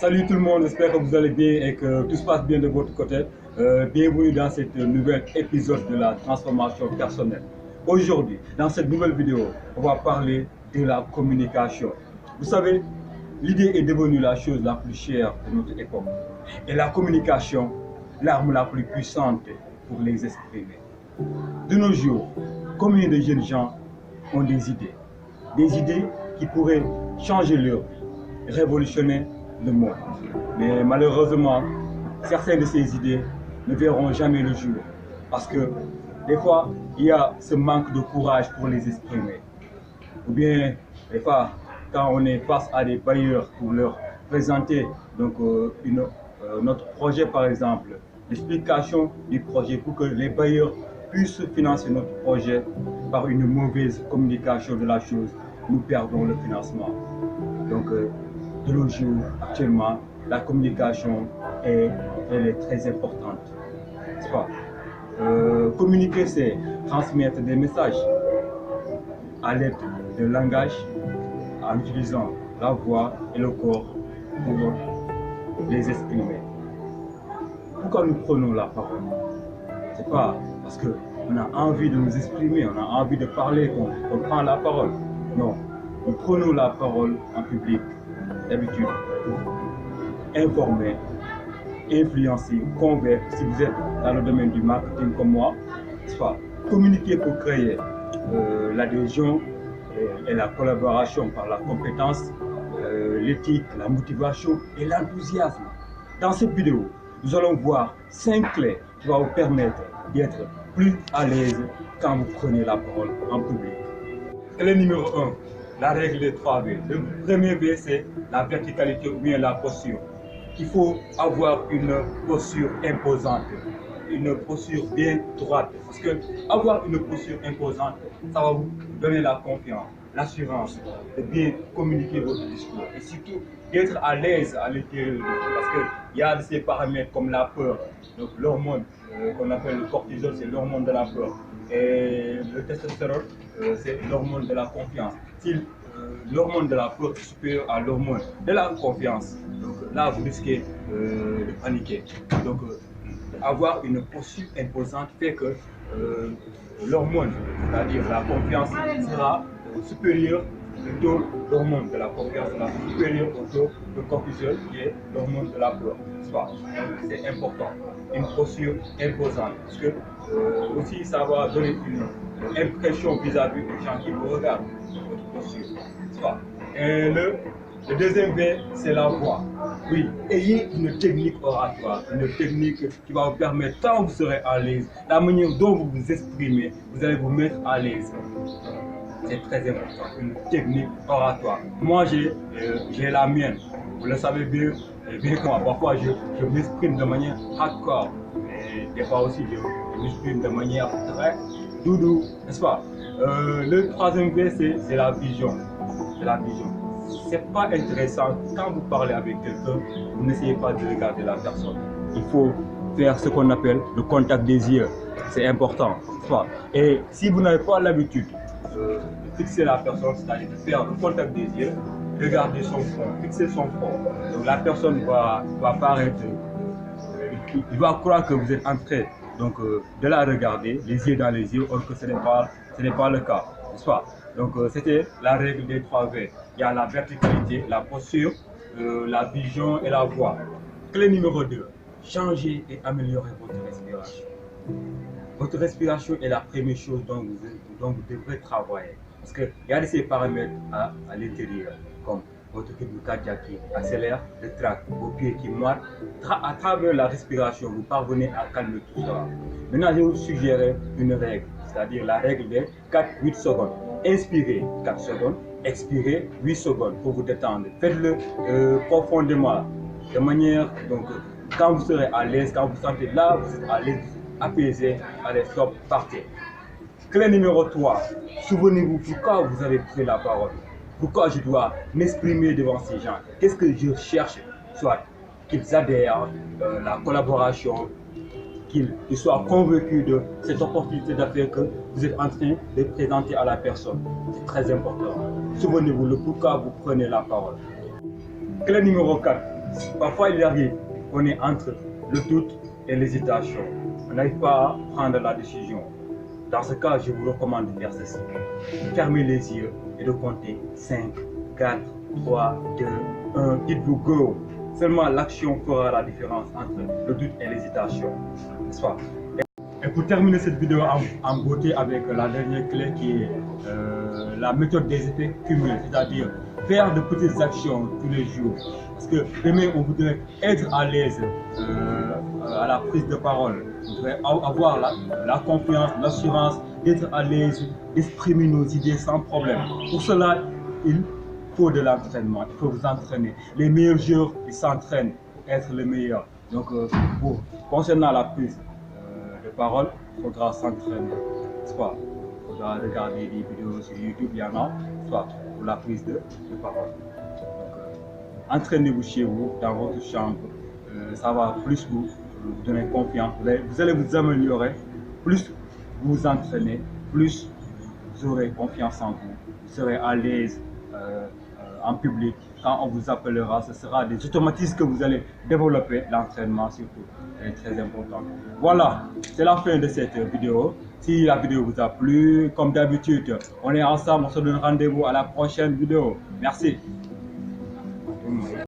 Salut tout le monde, j'espère que vous allez bien et que tout se passe bien de votre côté. Bienvenue dans cette nouvel épisode de la transformation personnelle. Aujourd'hui, dans cette nouvelle vidéo, on va parler de la communication. Vous savez, l'idée est devenue la chose la plus chère de notre époque. Et la communication, l'arme la plus puissante pour les exprimer. De nos jours, combien de jeunes gens ont des idées qui pourraient changer leur vie, révolutionner le monde. Mais malheureusement, certaines de ces idées ne verront jamais le jour parce que des fois, il y a ce manque de courage pour les exprimer. Ou bien, des fois, quand on est face à des bailleurs pour leur présenter notre projet, par exemple, l'explication du projet pour que les bailleurs puissent financer notre projet par une mauvaise communication de la chose, nous perdons le financement. Donc, de nos jours, actuellement, la communication elle est très importante. C'est pas? Communiquer, c'est transmettre des messages à l'aide de langage, en utilisant la voix et le corps pour les exprimer. Pourquoi nous prenons la parole? C'est pas parce qu'on a envie de nous exprimer, on a envie de parler qu'on prend la parole. Non, nous prenons la parole en public, d'habitude, pour informer, influencer, convaincre. Si vous êtes dans le domaine du marketing comme moi, c'est pas communiquer pour créer l'adhésion et la collaboration par la compétence, l'éthique, la motivation et l'enthousiasme. Dans cette vidéo, nous allons voir 5 clés qui vont vous permettre d'être plus à l'aise quand vous prenez la parole en public. Clé numéro 1, la règle des 3 V. Le premier V, c'est la verticalité ou bien la posture. Il faut avoir une posture imposante, une posture bien droite. Parce que avoir une posture imposante, ça va vous donner la confiance, l'assurance de bien communiquer votre discours et surtout d'être à l'aise à l'intérieur de vous. Parce qu'il y a de ces paramètres comme la peur, donc l'hormone qu'on appelle le cortisol, c'est l'hormone de la peur. Et le testostérone, c'est l'hormone de la confiance. Si l'hormone de la peur est supérieure à l'hormone de la confiance, donc là vous risquez de paniquer. Donc avoir une posture imposante fait que l'hormone, c'est-à-dire la confiance, sera supérieure. Le taux d'hormone de la confiance sera supérieur au taux de cortisol qui est l'hormone de la peur. C'est important, une posture imposante parce que aussi ça va donner une impression vis-à-vis des gens qui vous regardent, votre posture. Et le deuxième V, c'est la voix. Oui, ayez une technique oratoire, une technique qui va vous permettre, quand vous serez à l'aise, la manière dont vous vous exprimez, vous allez vous mettre à l'aise. C'est très important, une technique oratoire. Moi, j'ai la mienne. Vous le savez bien que moi, parfois, je m'exprime de manière hardcore. Et des fois aussi, je m'exprime de manière très doudou, n'est-ce pas? Le troisième V, c'est la vision. C'est la vision. C'est pas intéressant quand vous parlez avec quelqu'un, vous n'essayez pas de regarder la personne. Il faut faire ce qu'on appelle le contact des yeux. C'est important. Et si vous n'avez pas l'habitude de fixer la personne, c'est-à-dire de faire le contact des yeux, regarder son front, fixer son front. Donc la personne va paraître, il va croire que vous êtes en train de la regarder, les yeux dans les yeux, or que ce n'est pas le cas, n'est-ce pas? Donc c'était la règle des 3 V. Il y a la verticalité, la posture, la vision et la voix. Clé numéro 2, changez et améliorez votre respiration. Votre respiration est la première chose dont vous devrez travailler. Parce qu'il y a de ces paramètres à l'intérieur, comme votre rythme cardiaque qui accélère, le trac, vos pieds qui marquent. À travers la respiration, vous parvenez à calmer tout ça. Maintenant, je vais vous suggérer une règle, c'est-à-dire la règle des 4-8 secondes. Inspirez 4 secondes, expirez 8 secondes pour vous détendre. Faites-le profondément, de manière, quand vous serez à l'aise, quand vous sentez là, vous êtes à l'aise, apaisé, allez, stop, partez. Clé numéro 3, souvenez-vous pourquoi vous avez pris la parole. Pourquoi je dois m'exprimer devant ces gens? Qu'est-ce que je cherche? Soit qu'ils adhèrent, la collaboration, qu'ils soient convaincus de cette opportunité d'affaires que vous êtes en train de présenter à la personne. C'est très important. Souvenez-vous le pourquoi vous prenez la parole. Clé numéro 4, Parfois, il arrive qu'on est entre le doute et l'hésitation. On n'arrive pas à prendre la décision. Dans ce cas, je vous recommande de faire ceci. Fermez les yeux et de compter 5, 4, 3, 2, 1. Dites-vous go. Seulement l'action fera la différence entre le doute et l'hésitation. N'est-ce pas? Et pour terminer cette vidéo en beauté avec la dernière clé qui est la méthode des effets cumulés, c'est-à-dire faire de petites actions tous les jours. Parce que demain, on voudrait être à l'aise à la prise de parole. On voudrait avoir la confiance, l'assurance d'être à l'aise, d'exprimer nos idées sans problème. Pour cela, il faut de l'entraînement, il faut vous entraîner. Les meilleurs joueurs, ils s'entraînent pour être les meilleurs. Donc, concernant la prise de parole, il faudra s'entraîner. Soit il faudra regarder des vidéos sur YouTube, il y en a, soit pour la prise de parole. Donc, entraînez-vous chez vous, dans votre chambre. Ça va plus vous donner confiance. Vous allez vous améliorer. Plus vous vous entraînez, plus vous aurez confiance en vous. Vous serez à l'aise en public. Quand on vous appellera, ce sera des automatismes que vous allez développer. L'entraînement surtout est très important. Voilà, c'est la fin de cette vidéo. Si la vidéo vous a plu, comme d'habitude, on est ensemble, on se donne rendez-vous à la prochaine vidéo. Merci.